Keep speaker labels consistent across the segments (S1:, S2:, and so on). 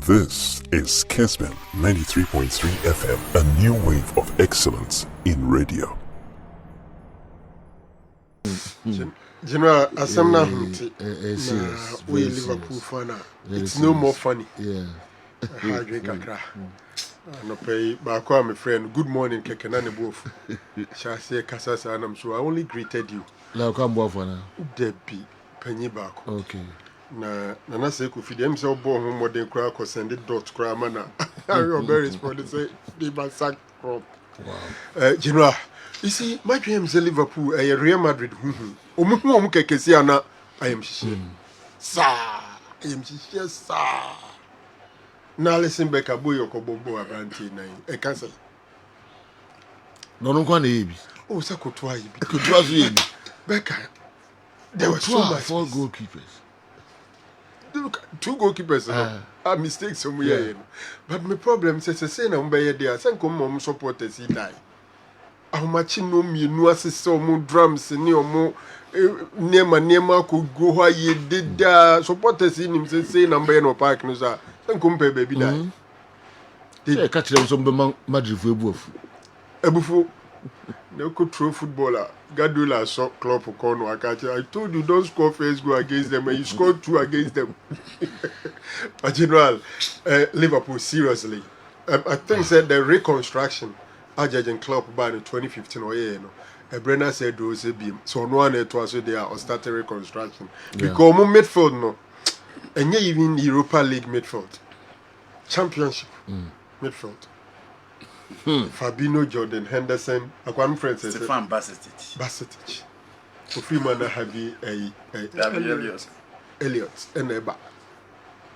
S1: This is Kessben 93.3 FM, a new wave of excellence in radio.
S2: General Asamna Hunti, we Liverpool fan. It's no more funny.
S3: Yeah.
S2: I drink a crack. No pay, but I my friend. Good morning, Kekenani Wolf. Shall I say Casasa, and I'm sure I only greeted you.
S3: Now come back for now.
S2: Debbie, Penny back.
S3: Okay.
S2: Na say could feed himself born home more than crack or send it dot cry manner. You're very responsible. Say they must sack crop.
S3: Wow.
S2: General, you see, my dreams are Liverpool, a Real Madrid. Kesiana, I am she. Sir, I am she, sir. Now listen back a boy or Kobobo Abranti nine. I can't say.
S3: No, no, one baby.
S2: Oh, Sako twice.
S3: Could was you?
S2: Becca, there were so much.
S3: 4 goalkeepers.
S2: Look, 2 goalkeepers are mistakes somewhere. But my problem is, say, I'm by there. Some come supporters, he die. How much no me, no assist, more drums, and no more. Nema could go why ye did supporters in him say number no park no sir. Then compare baby die.
S3: They catch them some magic for both.
S2: Ebufu no could throw footballer. Gadula saw club for corner. I told you don't score first goal against them and you scored 2 against them. But general, Liverpool seriously. I think said the reconstruction Argentine club by in 2015 or Brenner said those beam. So no one it was there or started reconstruction. Because midfield no. And even Europa League midfield. Championship midfield. Fabinho, Jordan Henderson, a one friend says
S4: Stefan Basetic.
S2: For Freeman have Elliot and Eba.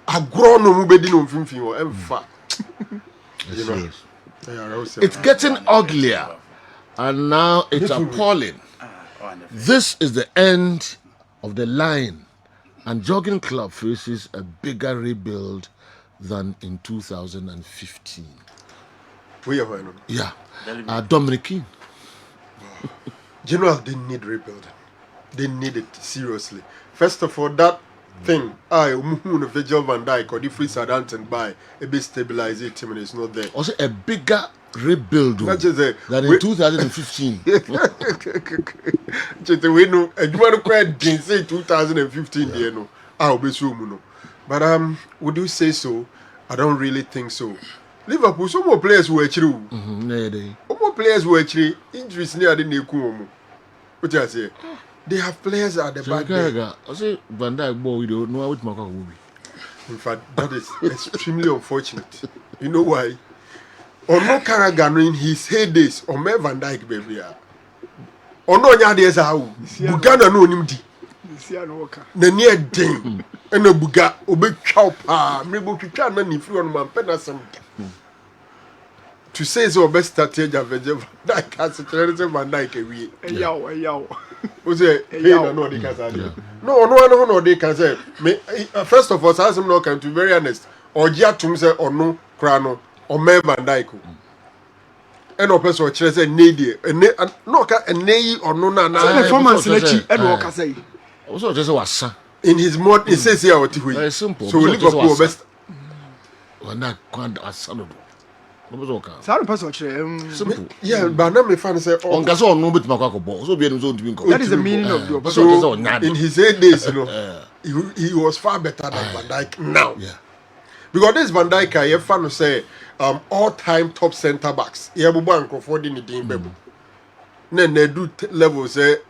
S2: A grown no bedino fimfi or emfa. You know.
S3: It's getting uglier. And now it's appalling. This is the end of the line. And Jogging Club faces a bigger rebuild than in 2015.
S2: We are going on.
S3: Yeah. Dominic King.
S2: General didn't need rebuilding. They need it seriously. First of all, that thing, Virgil van Dijk or the free Southampton buy a bit stabilize it team and it's not there.
S3: Also a bigger rebuild than in 2015.
S2: We know you want to quite say 2015 there no. I'll be so no. But would you say so? I don't really think so. Liverpool some more players who actually more players who actually injuries near the Neku. What I say? They have players at the back there.
S3: I say Van Dijk boy we don't know what Maka will be.
S2: In fact, that is extremely unfortunate. You know why? Ono Carragher in his heydays, or me Van Dijk baby. Ono nya de za wu. Buga no nim di. Na near den. And a buga obetwa pa. Me bo twitwa na ni free on man penasem. To say so best strategy of Virgil van Dijk as a traditional Van Dijk away. Eyaw. O say no they can say. No they can say. Me first of all, as I'm not can to be very honest. Ogia tum say ono kra no o me Van Dijk. And o person kire say need no ka eneyi ono na
S5: performance lechi and o ka say.
S3: Also just was
S2: in his mod it says here what
S3: very simple.
S2: So Liverpool best
S3: Van Dijk kwanda asano.
S5: Simple.
S2: Yeah, but now me fan say
S3: that
S5: is the meaning of the
S2: so in his days, you know, he was far better than Van Dijk now.
S3: Yeah.
S2: Because this Van Dijk, I have fun to say all-time top centre backs. Yeah, Bubanko for the Bebu. Then they do level say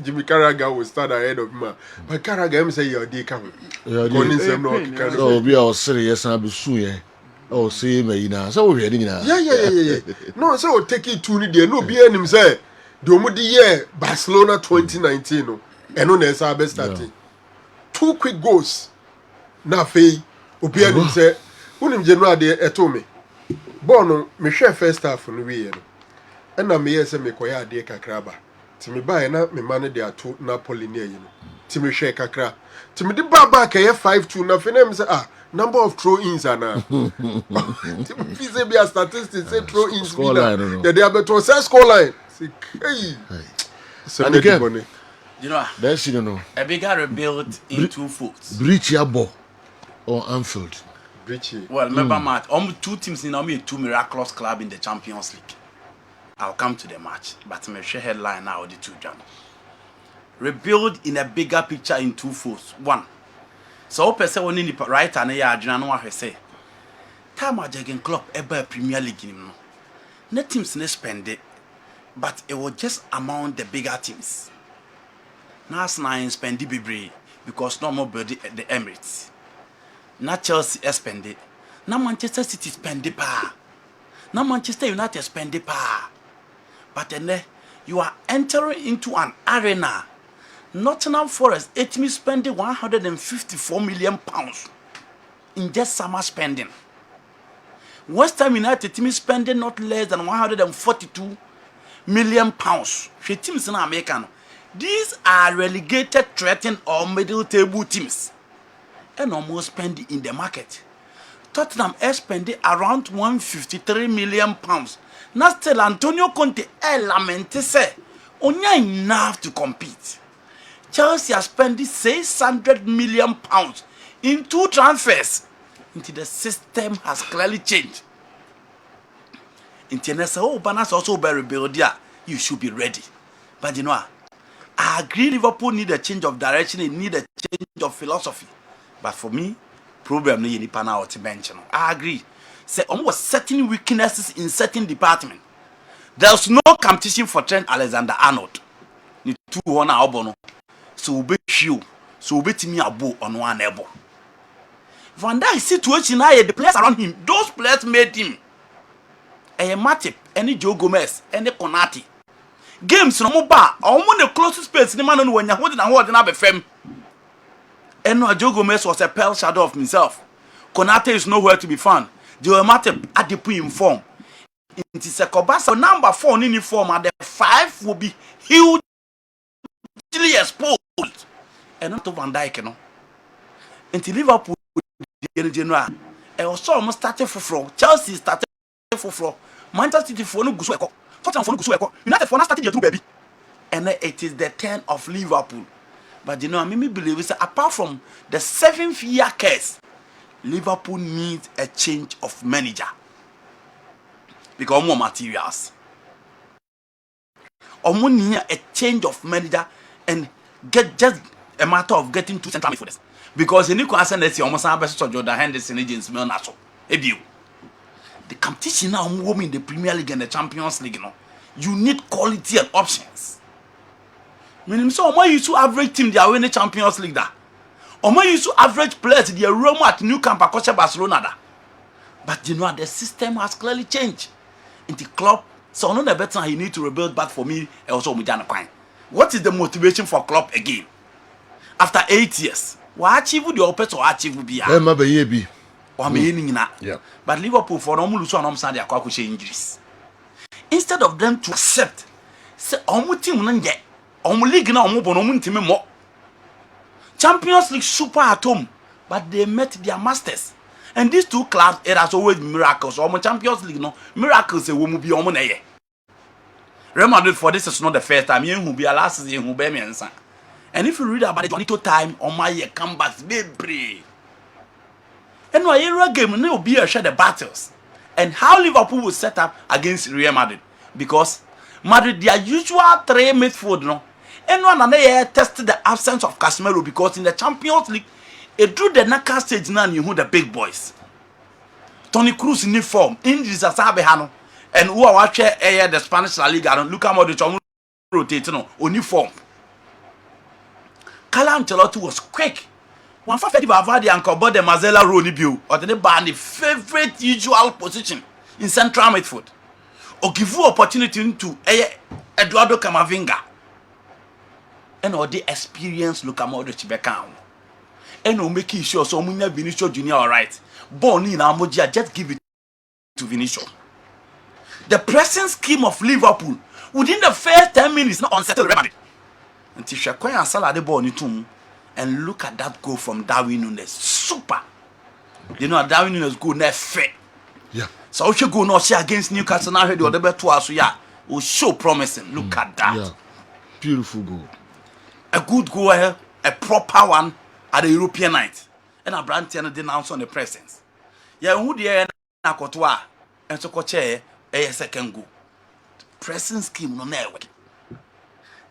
S2: Jimmy Carragher will start ahead of him. But Carragher say you're the coming.
S3: So we are serious and be soon. Oh, see me now. So we are now.
S2: Yeah. No, so take it to the no be him say the omudi year Barcelona 2019 no. And no na best starting. 2 quick goals. Na fei obi him say unim general dey eto me. Ball no me hwe first half no we no. And na me say me koya ade kakra ba. Ti me buy na me man dey ato Napoli near you no. Ti me hwe kakra. Ti me dey ba ka 5-2 na fe na me say number of throw-ins are now. If you say be a statistics, say throw-ins. They are better say score line. Hey.
S3: And again,
S4: you know,
S3: that's you know.
S4: A bigger rebuild in 2 folds.
S3: Breach your ball on Anfield.
S2: Richie.
S4: Well, remember match. Two teams in only two miraculous club in the Champions League. I'll come to the match, but I'm share headline now the two jam. Rebuild in a bigger picture in two folds. One. So person one in the right and ya adwena no ahwe say. Time a Jurgen Klopp ever Premier League no. Net teams ne spend it, but it was just among the bigger teams. Now Arsenal spend it bebree because no more build at the Emirates. Now Chelsea spend it. Now Manchester City spend it pa. Now Manchester United spend it pa. But then you are entering into an arena. Nottingham Forest me spending £154 million in just summer spending. West Ham United me spending not less than £142 million. She teams in America. These are relegated, threatened, or middle table teams. And almost spending in the market. Tottenham is spending around £153 million. Now still Antonio Conte lamented say only enough to compete. Chelsea has spent £600 million in two transfers. Into the system has clearly changed. International Obanas also be rebuild. You should be ready. But you know, I agree Liverpool need a change of direction, it need a change of philosophy. But for me, problem no yeni pana out bench. I agree. Say almost certain weaknesses in certain department. There's no competition for Trent Alexander-Arnold. Ni two hona obono. So be show. So be timi abo on one elbow. Van Dijk situation now the players around him, those players made him. Matip, any Joe Gomez, any Konati. Games no more bar, almost the closest space in the man when you're holding and holding up a fem. And no Joe Gomez was a pale shadow of himself. Konate is nowhere to be found. Joe Matip at the in form. It is a Kobasa number 4 in uniform and the 5 will be hugely exposed. And not to Van Dijk, no. Until Liverpool in general. And also almost started for Chelsea started for Manchester City for no Gusweko. Tottenham for no Gusweko. United for not started your two baby. And it is the turn of Liverpool. But you know, I mean, believe it's apart from the 7th year case, Liverpool needs a change of manager. Because more materials. Or need a change of manager and get just a matter of getting two central midfielders. Because in the concern that you almost have a Sir Joe Henderson agents Melnaso. The competition now moving in the Premier League and the Champions League, you know. You need quality and options. Meaning so why you to average team they are winning Champions League da. Or why you to average players they are Roma at New Camp across Barcelona da. But you know the system has clearly changed. In the club, so no better he need to rebuild back for me also Mujana Quine. What is the motivation for club again? After 8 years, what achieve the opposite or achieve be?
S3: Yeah.
S4: But Liverpool for no lose on Sunday akwa injuries. Instead of them to accept, say omu team nje, omu league na omu bono omu team mo. Champions League super at home, but they met their masters. And these two clubs, it has always been miracles. Omu Champions League no miracles will be omu na ye. Real Madrid for this is not the first time. You will be a last season who be me answer. And if you read about it, little time on my year comebacks, baby. And no era game will be a share the battles and how Liverpool will set up against Real Madrid because Madrid their usual 3 midfield no. And one another tested the absence of Casemiro because in the Champions League it drew the knockout stage now you know the big boys. Toni Kroos in form, injuries asabehano. And who are watching the Spanish La Liga and Luka Modric rotate no uniform. Carlo Ancelotti was quick. One for Fedi Bavadi and Cobo de Mazella Ronibio or the band the favorite usual position in central midfield. Or give you opportunity to Eduardo Camavinga. And or the experience Luka Modric Beckham. And no making sure so many Vinicius Junior alright. Born in Amojia, just give it to Vinicius. The pressing scheme of Liverpool within the first 10 minutes not unsettled Real Madrid. Until Shakwa and Salah the ball in tomb. And look at that goal from Darwin Núñez. Super. You know Darwin Núñez goal never fair.
S3: Yeah.
S4: So if you go now see against Newcastle now the other better so yeah, will show promising. Look at that.
S3: Yeah. Beautiful goal.
S4: A good goal, a proper one at the European night. And a brand denounce on the presence. Yeah, who the na kotwa and so koche a second goal. Pressing scheme no work.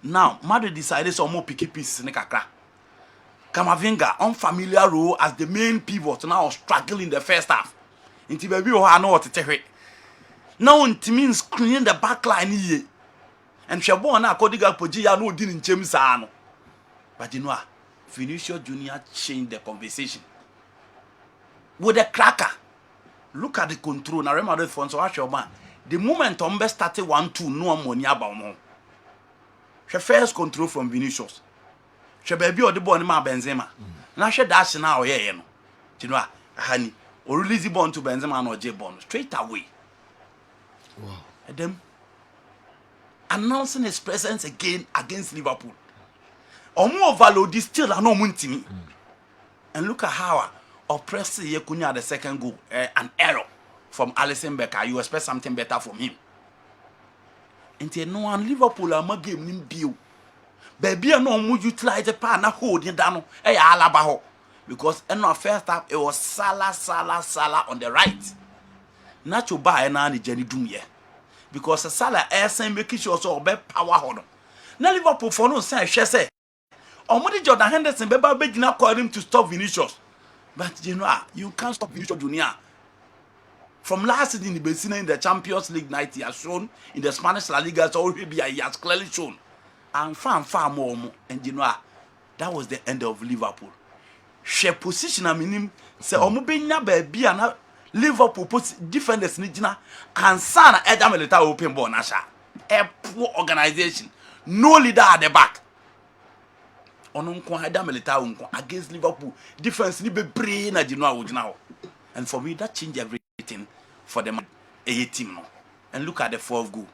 S4: Now, Madrid decided some more picky pieces in the kakra. Kamavinga, unfamiliar role as the main pivot, now struggling in the first half. Into baby, I know what to tell you. Now, it means screening the back line here. And Shabon, according to Pogia, no dealing James Arno. But you know, Vinicius Junior changed the conversation. With a cracker, look at the control. Now, remember the so ask your man. The moment Ombe started 1-2, no money about more. She first control from Vinicius. She baby or the boy ma Benzema. Now she dash now yeah no. You know, honey, or release the ball to Benzema or J Bond straight away.
S3: Wow.
S4: And then announcing his presence again against Liverpool. Omo overload this still no muntimi. And look at how oppressed Yekunya the second goal, an error from Alisson Becker. You expect something better from him. And no one Liverpool am game nim bio. Baby no mu utilize the pa na hold him down Alaba ho. Because in our first half it was Salah on the right. Nacho ba na ni Jenny Dumye. Because Salah same making sure so be power hold. Na Liverpool for no say say Omodi Jordan Henderson be ba begin call him to stop Vinicius. But you know, you can't stop Vinicius Junior. From last season, in the Champions League night, he has shown in the Spanish La Liga, so he has clearly shown. And far more. And you know, that was the end of Liverpool. She position, I mean, say, Omubenya baby, and Liverpool puts defenders, and Sana Edam Milita open ball, Nasha. A poor organization, no leader at the back. Against Liverpool, defense ni be brain na now. And for me, that changed everything for them a team no. And look at the fourth goal.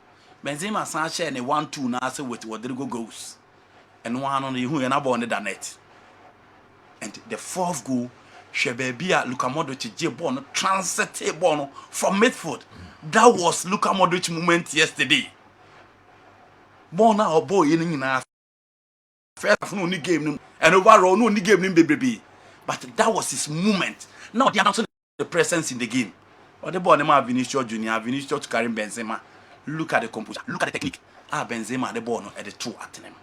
S4: Benzema Sanchez and a 1-2 now say with Rodrigo goes. And one on the who and above the net. And the fourth goal, Shebebia Luka Modric J-Bono transit Bono from midfield. That was Luka Modric moment yesterday. Bona or boy in our first no game and overall no game baby. But that was his moment. Now they announcing the presence in the game. Or the ball name Vinicius Junior, Vinicius to carry Benzema. Look at the composure, look at the technique. Benzema the ball at the two at them.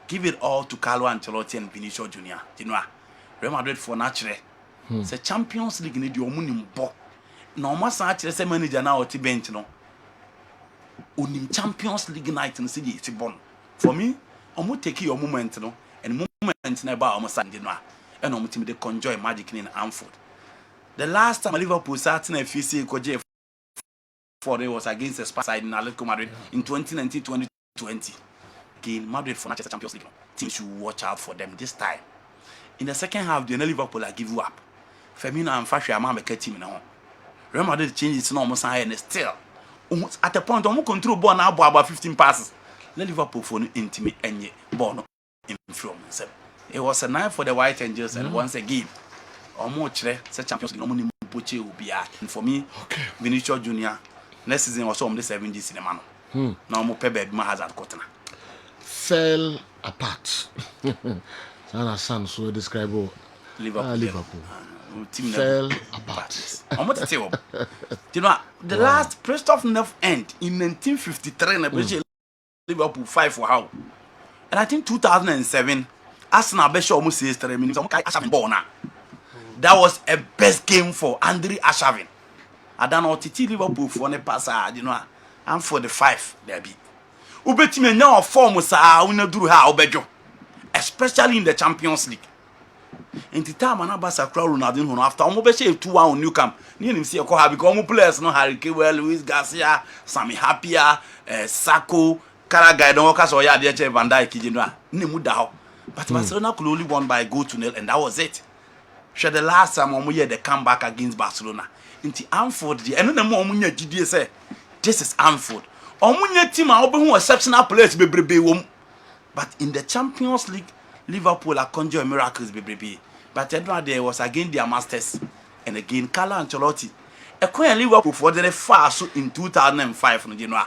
S4: Give it all to Carlo Ancelotti and Vinicius Junior. You know, Real Madrid for natural. Say Champions League need your money bo. No mas actually say manager now at bench no. Unim Champions League night and see it's born. For me, I'm gonna take your moment no, and moment never almost and you know, and I'm gonna enjoy magic in Anfield. The last time Liverpool sat in a FCA Koje for it was against the Spurs side in Atletico Madrid in 2019-2020. Again, Madrid for Manchester Champions League. Teams should watch out for them this time. In the second half, the Liverpool I give you up. Firmino and Fashion are my team now. Real Madrid changed its normal sign and still. At the point, I'm control ball now about 15 passes. Liverpool for intimate and yet ball in front. It was a night for the White Angels and once again. Almost the Champions League will be at. And for me, okay. Vinicius Junior, next season was on the 70s in the man. Now more pebble my hazard cotton.
S3: Fell apart. And son so describe Liverpool. Fell apart.
S4: Almost tell you know the last pressed off enough end in 1953 Liverpool 5 for how. And I think 2007 Arsenal be almost says 3 minutes. That was a best game for Andre Ashavin. I don't know TT Liverpool for the pass, you know, and for the 5 there be. Ubetime now form sa we no duru ha obejo. Especially in the Champions League. In the time Anabasa crowd Ronaldinho after omo be say 2-1 on New Camp. Ni nim see because omo players no Harry Kane, Luis Garcia, Sami Hapia, Sako, Karagai don work as oya dey che Van Dijk jinwa. Ni mu da ho. But Barcelona could only won by goal to nil and that was it. Sure, the last time omo hear the comeback against Barcelona. Into Anfield, the eno dem omo nya GD say this is Anfield. Omunya team a obehu exceptional players bebrebe wom. But in the Champions League, Liverpool are conjure miracles bebrebe. But there was again their masters and again Carlo Ancelotti. Ekwen Liverpool for the far so in 2005 no you know.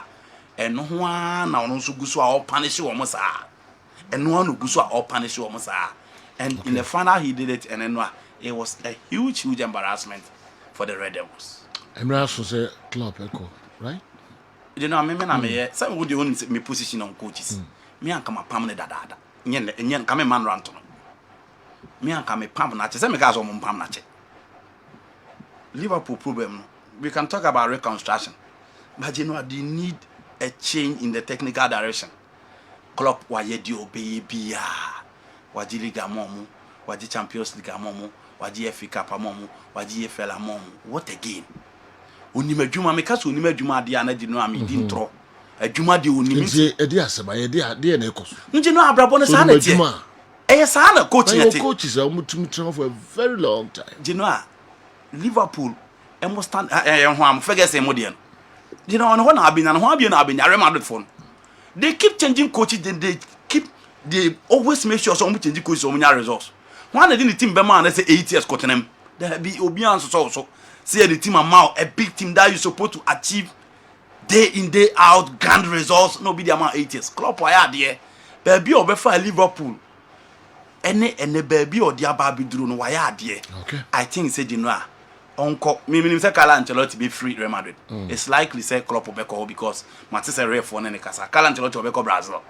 S4: And no one na ono so guso a punish wo sa. And no one guso a punish wo sa. And in the final he did it and then it was a huge embarrassment. for the Red Devils.
S3: Emra so say club echo, right?
S4: You know, me some would you me position on coaches. Me and come a permanent dada. Nyen come a man ranton. Me and come a permanent. Say me guys on permanent. Liverpool problem. We can talk about reconstruction, but you know they need a change in the technical direction. Klopp wa ye di baby wa di Liga momu, wa di Champions League momu, wa di FA Cup momu, wa di FL momu. What again? Onime djuma me kaso onime djuma de ana di no am di ntro. Adjuma de onime
S3: nti e di aseba ye de na ekoso.
S4: Nti no abrabo no sa na tie. Eh sa na coach yete.
S3: Coaches are mutum for a very long time.
S4: You know Liverpool almost stand ho am Ferguson mo de no. You know on na abi na ho abi na abi na Real Madrid phone. They keep changing coaches, then they always make sure some change coaches so many results. One of the team be man say 8 years Tottenham. There be Obian so see the team amount a big team that you supposed to achieve day in day out grand results. No be the amount 8 years. Klopp why there. Baby obefa Liverpool. Any baby or the baby drew no why there.
S3: Okay.
S4: I think say you know Uncle, me say Carlo Ancelotti be free Real Madrid. It's likely say Klopp will be called because Matisse ref for any casa. Carlo Ancelotti will be called Brazil.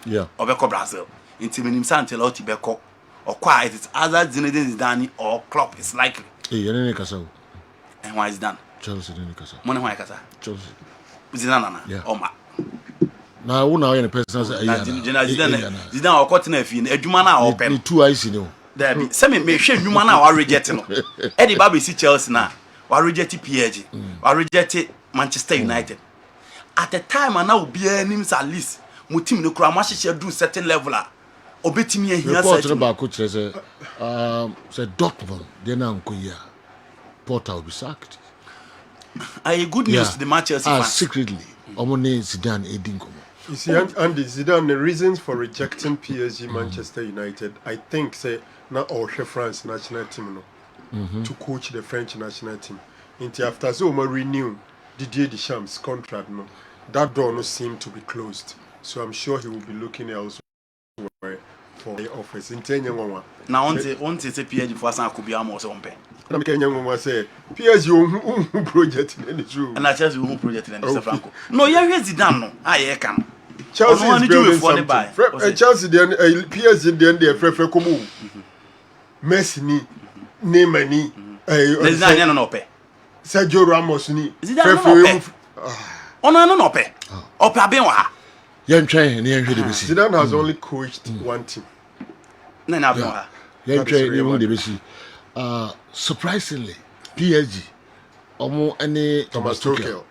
S3: Yeah.
S4: Will be called Brazil. Until me say Ancelotti be called or quiet it's either Zinedine Zidane or Klopp. It's likely.
S3: Hey, any casa.
S4: And why is done?
S3: Chelsea any casa.
S4: Money why casa?
S3: Chelsea.
S4: Zidane
S3: yeah.
S4: Oh ma.
S3: Now who now in the person say
S4: Zidane or cotton if in adwuma na open.
S3: The two eyes know.
S4: There be say me hwe adwuma na wa reject no. Eddie Baby see Chelsea na wa reject PSG. Wa reject Manchester United. At the time na obi anim at least mo team no kura ma hye do certain level a obetimi ahia
S3: sa. Report about coach say Dortmund they na nkoya. Porter will be sacked.
S4: Good news to the Manchester fans.
S3: Secretly omone Zidane edinko.
S2: You see, Andy Zidane, the reasons for rejecting PSG, Manchester United, I think, say, not all France national team to coach the French national team. Until after Zoma renew Didier Deschamps' contract, that door no seem to be closed. So I'm sure he will be looking elsewhere for the office. In 10 years,
S4: now, once say PSG for some could be almost on pen.
S2: I'm going say PSG project in the true.
S4: And I just who project in the Franco. No, you hear Zidane no. I can.
S2: Chelsea is building something. Chelsea then PSG then they prefer come. Messi ni Neymar ni
S4: Zidane no pay.
S2: Sir Joe Ramos ni
S4: Zidane no pay. Ope aben wa ha.
S2: Zidane has only coached one team.
S4: No na aben wa ha.
S3: Surprisingly, PSG
S2: Thomas Tuchel.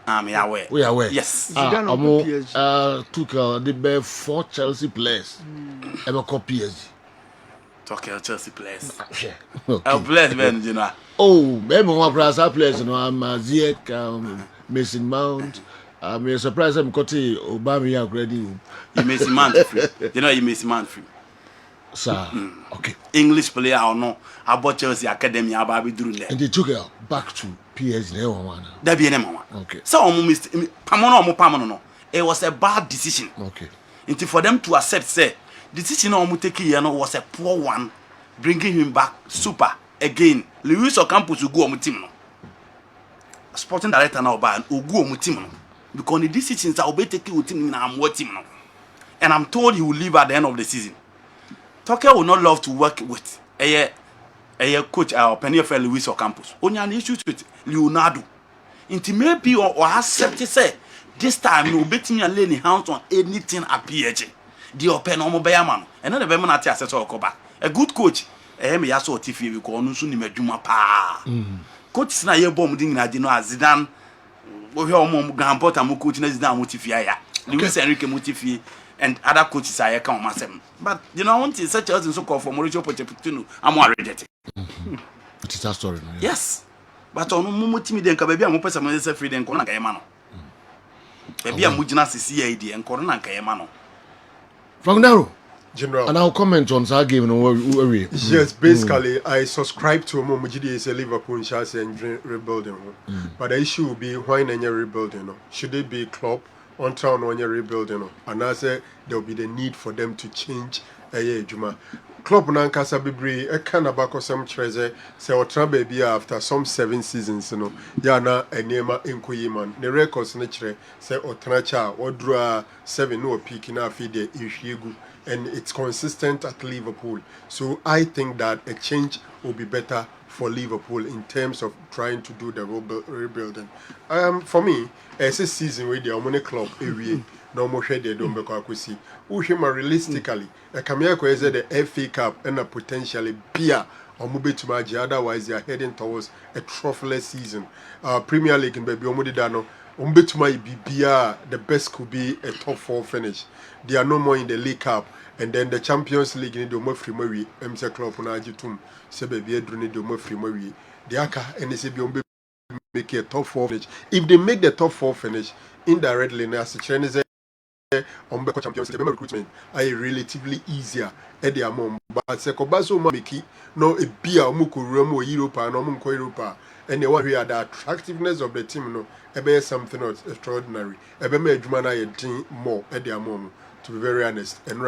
S4: I'm aware.
S3: We are aware.
S4: Yes.
S3: Tuchel, the best 4 Chelsea players ever called PSG.
S4: Tuchel Chelsea players.
S3: Okay.
S4: Players, man, you know.
S3: Oh, maybe one players, you know, I'm Ziyech, Mason Mount. I'm surprised I'm cutting Obama already.
S4: You Mason Mount free. You know, you Mason Mount free.
S3: Sir, okay.
S4: English player or no, about Chelsea Academy, about be doing that.
S3: And they took her back to PSG.
S4: That be an
S3: okay.
S4: So, Pamano, it was a bad decision.
S3: Okay.
S4: Until for them to accept, say, decision on Muteki was a poor one, bringing him back super again. Luis Ocampos will go on team. Sporting director now, but will go on team because the decisions are obey taking with him now. And I'm told he will leave at the end of the season. Tuchel will not love to work with a coach or Penny of Luis Ocampos. Only an issue with Leonardo. Until maybe or accept to say this time no betting and laying hands on anything at PSG. The open on Bayman. And then the Bayman at access or back. A good coach. Me yaso tifi we ko onu so ni madwuma pa. Coach na ye bom din na di no Zidane. Wo hwe omo grandport am coach na Zidane mo tifi aya. Luis Enrique mo tifi. And other coaches are come on. But you know, want to such as in so called for Mauricio Pochettino, I'm more rejected.
S3: It's a story.
S4: Yeah. Yes. But on Mumutimi, then Cabia Mopesa is a free then Corona Cayamano. Maybe a Mujina CCAD and Corona Cayamano.
S3: From now,
S2: General.
S3: And I'll comment on that game.
S2: Yes, basically, I subscribe to Momujidi is a Liverpool Chelsea and rebuilding. But the issue will be why you're rebuilding. Should it be club? On town when you're rebuilding, and I say there will be the need for them to change Juma. club nankasa bebree ɛka na bakɔsɛm kyerɛ sɛ ɔtena baabi after some 7 seasons no ya na nneɛma nkɔyi man ne records no kyerɛ sɛ ɔtena kyɛ a ɔduru 7 no peak na afei deɛ ɛhwie gu and it's consistent at Liverpool. So I think that a change will be better for Liverpool in terms of trying to do the rebuilding. For me, as a season with the Omone club area, no more share the Dombeko Akusi. Ushima realistically, a Kamiako is the FA Cup and a potentially beer or move to Maji. Otherwise, they are heading towards a trophyless season. Premier League in Baby Omodidano. Umbetuma BBR, the best could be a top 4 finish. They are no more in the League Cup, and then the Champions League in the Mofri MC Club on Ajitum, Sebebe Druni the Mofri the Aka and the Sebiombe make a top 4 finish. If they make the top 4 finish, indirectly, as a Chinese on Champions League recruitment are relatively easier at the amount. But Sekobazo Mamiki, no a beer, Muku Remo, Europa, no Munko Europa. And the one here, the attractiveness of the team, no, ebe something else extraordinary. Ebe me Jumana a team more at their moment, to be very honest. And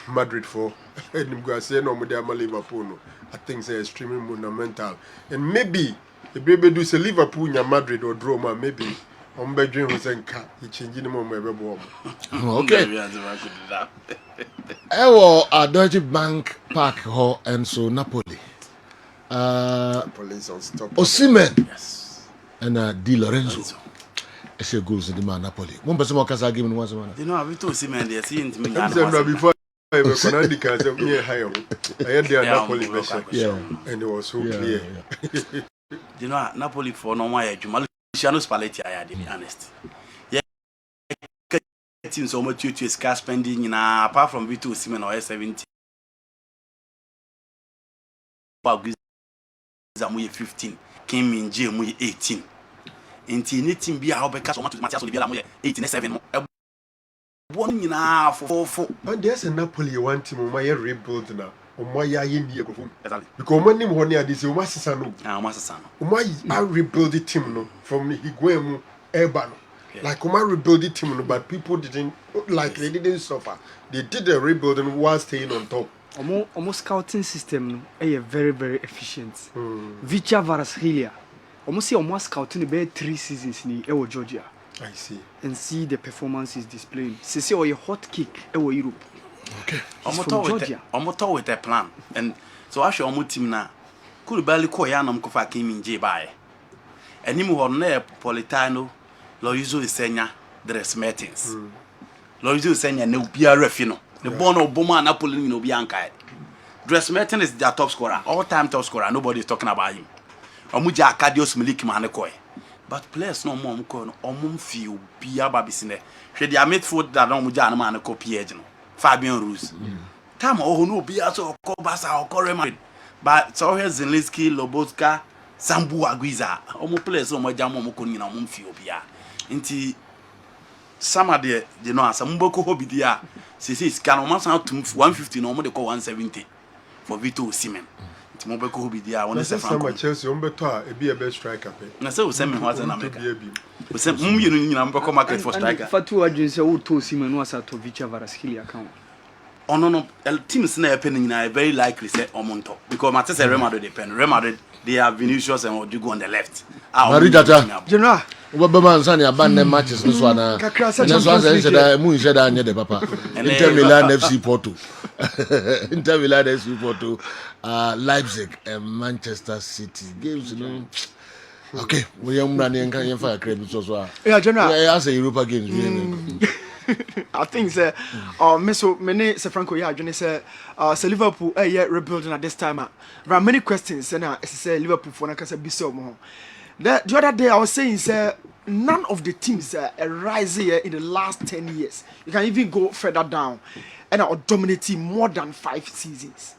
S2: Madrid for Nimgase no Mudiama Liverpool, no. I think they're extremely monumental. And maybe the baby do say Liverpool in Madrid or Roma, maybe on Bedroom was in car, he changing the moment every bomb.
S3: Okay. Ewo a Deutsche Bank Park ho and so Napoli.
S2: Police on stop.
S3: Osimhen.
S4: Yes.
S3: And Di Lorenzo. Ese goals in the man Napoli. One person more kasa game once man.
S4: You know, I to Osimhen they see into me.
S2: Before I was on the cars of me higher. I had the Napoli version.
S3: Yeah.
S2: And it was so clear.
S4: You know, Napoli for no more Jumal Luciano Spalletti, I had to be honest. Yeah. Team so much to scarce spending in apart from V2 Osimhen or S70. Zamuye 15, came in J Muye 18. Inti ni team be how because so much Matias Oliveira Muye 18 7. One in half for.
S2: And there's a Napoli one team on my rebuild now. On my India because when him honey this you must sano.
S4: Masasano.
S2: My rebuild the team no from Higuemu Ebano. Like my rebuild the team no, but people didn't like they didn't suffer. They did the rebuilding while staying on top.
S5: Almost scouting system no very very efficient. Vicha Varashilia. Almost see almost scouting about 3 seasons in Georgia.
S2: I see.
S5: And see the performances displaying. See or a hot kick Europe.
S3: Okay.
S4: Omoto with a plan. And so I show omo team na could barely call Yanam Kofa came in J by. And him who ne Politano, Loizo Isenya, Dress Mertens. Loizo Isenya no be a refino. The born of Boma Napoli no Bianca. Dress Mertens is their top scorer, all-time top scorer. Nobody is talking about him. Omuja Akadios Milik Manekoi. But players no more feel be a babysine. Should they made food that no Mujan Maneko Piegno. Fabian Ruse. Time oh no be also Kobasa or Koreman. But so here's Zelinski, Lobotka, Sambu Aguiza. Omo players no more Jammo Kunina Mumphobia. Inti some of the you know some Mboko Hobidia. Says can almost out to 150 no more they call 170 for Vito Osimhen. Timobeko Hobidia when it's a Franco
S2: Chelsea Umbeto be a best striker.
S4: Na say Osimhen was an America. We say you know Mboko market for striker.
S5: Fatu agency who to Osimhen was at Vicha Varashilia account.
S4: Oh no, teams na happening na very likely say Omonto because Manchester Real Madrid depend. Real Madrid they have Vinicius and Rodrigo on the left.
S3: Marijata.
S5: General
S3: Obama Nsani abandon matches this one. And that's why I said mu said anya de papa. Inter Milan FC Porto. Inter Milan FC Porto, Leipzig and Manchester City games, you know. Okay, we are running can fire credit as well.
S5: Yeah, General.
S3: Yeah, as a Europa games.
S5: I think say Meso many Sir Franco yeah Johnny say Liverpool yeah rebuilding at this time. There are many questions and say Liverpool for na say biso mo. The other day I was saying say none of the teams rise here in the last 10 years. You can even go further down and are dominating more than 5 seasons.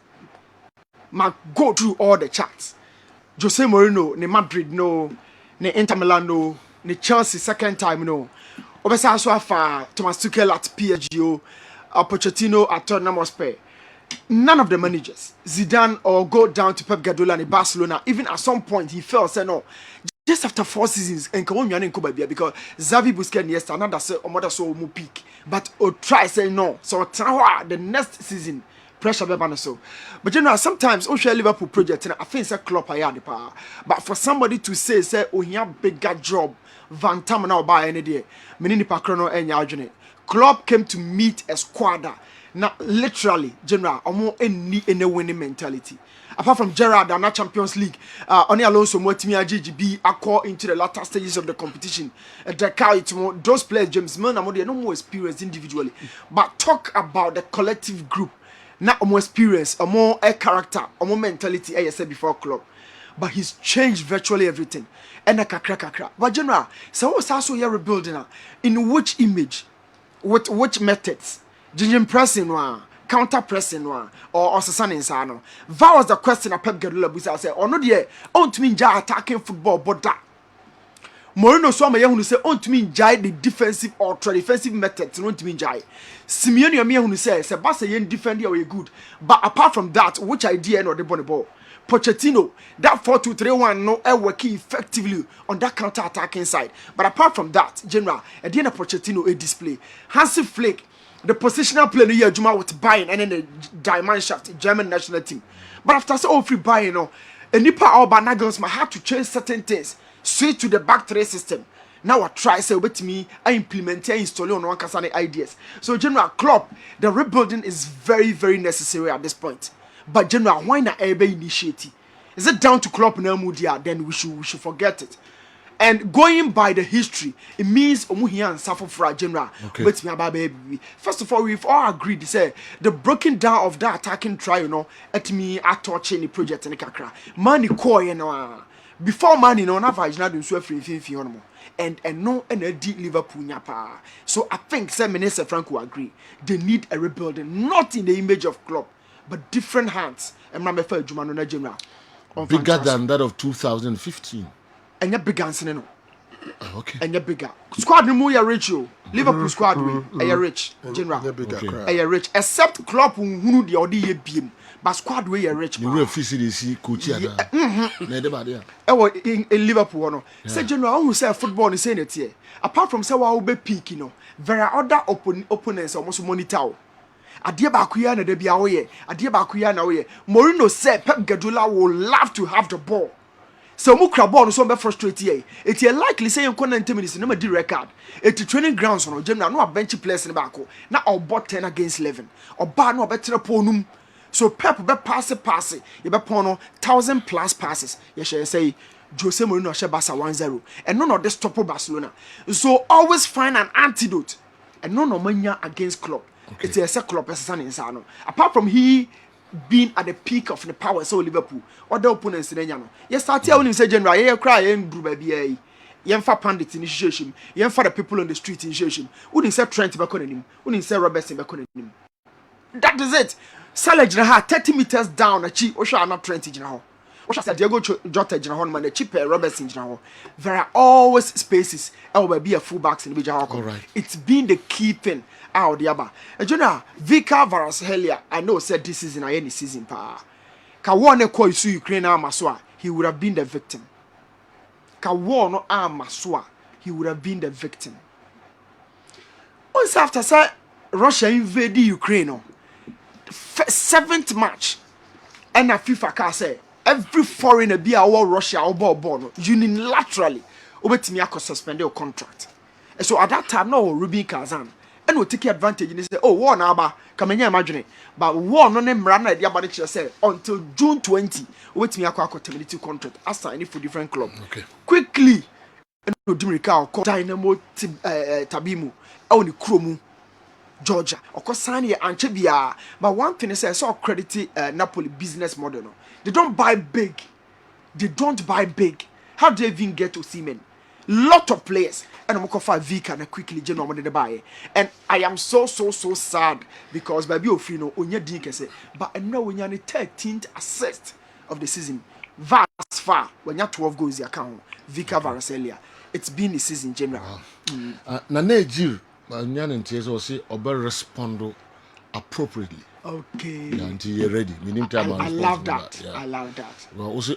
S5: Go through all the charts. Jose Mourinho, ne Madrid no, ne Inter Milan no, ne Chelsea second time no. Obesa so far Thomas Tuchel at PSG, Pochettino at Tottenham Hotspur. None of the managers, Zidane or go down to Pep Guardiola in Barcelona. Even at some point he felt say no. Just after 4 seasons, and because Xavi Busquets yes another say another so mu peak, but try say no. So the next season pressure be ban so. But you know sometimes share Liverpool project and I think say Klopp aya the power. But for somebody to say oh he have bigger job Van Tam now buy any day. Mini nipa krono enya adwene. Klopp came to meet a squad. Now literally general omo any winning mentality. Apart from Gerrard and Champions League, only Alonso Motimi GGB accord into the latter stages of the competition. Those players, James Milner, they are no more experienced individually. But talk about the collective group, not more experience, or more character, or more mentality, as I said before, club. But he's changed virtually everything. And a kakra. But general, so what's also here rebuilding? In which image? With which methods? Ginger pressing one. Counter pressing one or Sasan insano. That was the question of Pep Guardiola Busa said, or no dear, on to me attacking football, but that Moreno saw my young who say on to me the defensive or defensive methods, not to me jai. Simeone Yamia who says Sebastian defender are good, but apart from that, which idea or the bonny ball? Pochettino, that 4-2-3-1 no working effectively on that counter attacking side. But apart from that, General, at the end of Pochettino a display. Hansi Flick. The positional play here, Juma with Bayern and then the diamond shaft German national team. But after so free Bayern, and Nipa Alba Nagelsmann had to change certain things, switch to the back three system. Now I try say with me, I implement and install on one Kasane ideas. So General Klopp, the rebuilding is very, very necessary at this point. But General, why not ever initiate it? Is it down to Klopp now Mudia? Then we should forget it. And going by the history, it means Omuhian suffer for a general. Okay. First of all, we've all agreed say the breaking down of that attacking trial, at me at touching the project in the Kakra. Money core, before money, no, never is not doing so free and no deep Liverpool nyapa. So I think Minister Frank will agree. They need a rebuilding, not in the image of club, but different hands. And my fair Jumano general.
S3: Bigger than that of 2015.
S5: And you're bigger than no.
S3: Okay.
S5: And you're bigger. Squad no more rich you. Liverpool squad we are rich. General. You're rich. Except club who the odi ye beam. But squad we are rich.
S3: You will see coach here.
S5: In Liverpool no. Say general who say football is saying it here. Apart from say we will be peak there are other opponents almost monitor. Adia bakuya na debi awoye. Adia bakuya na awoye. Mourinho said Pep Guardiola will love to have the ball. So mu crab ball so be frustrate here. It is likely say you 90 minutes no di record. It training grounds on general no bench players in back. Na obot 10 against 11. Oba no betre ponum. So Pep be pass. You be pono 1,000+ passes. You shall say Jose Mourinho shall Barca 1-0. And none of this stop Barcelona. So always find an antidote. And no mania against club. Okay. It is a club insano. Apart from he being at the peak of the power, so Liverpool, other opponents in the yes, I tell you, say general, you cry and group baby, for pandits initiation, for the people on the street initiation. Wouldn't say Trent back on him, wouldn't say Robertson back on him. That is it. Salad 30 meters down, a cheap, or shall not Trent in how. What I said, Diego Jota in a man, the cheaper Robertson in how. There are always spaces, or will be a fullbacks in the Bijao.
S3: Right.
S5: It's been the key thing. Out the aba. Jonah, Vika Varashelia, I know said this season or any season pa. Kawane ko su Ukraine amaswa, he would have been the victim. Kawono amaswa, he would have been the victim. Once after say Russia invaded Ukraine, 7th match, and a FIFA can say every foreigner be our Russia or born unilaterally over me suspend your contract. And so at that time, no Ruben Kazan. And we take advantage and say, oh, war now, come and imagine. But war no name ran at the abadic say until June 20. Wait me a terminate contract as any for different club.
S3: Okay.
S5: Quickly, and Dimrika or Dynamo Tabimu, only Kromu, Georgia, or Cosania and Chebia. But one thing is I saw credit Napoli business model. No. They don't buy big. How do they even get to Siemens? Lot of players and I'm going to Vika and quickly general the buy. And I am so sad because baby Ofino onye dink say but now when you're 13th assist of the season vast far when you're 12 goals your account Vika Varaselia. It's been the season general.
S3: Na Nigeria nyan ntie so say obe respond appropriately.
S5: Okay.
S3: Until you're ready. Meaning time
S5: I love that. Yeah. I love that.
S3: Well, also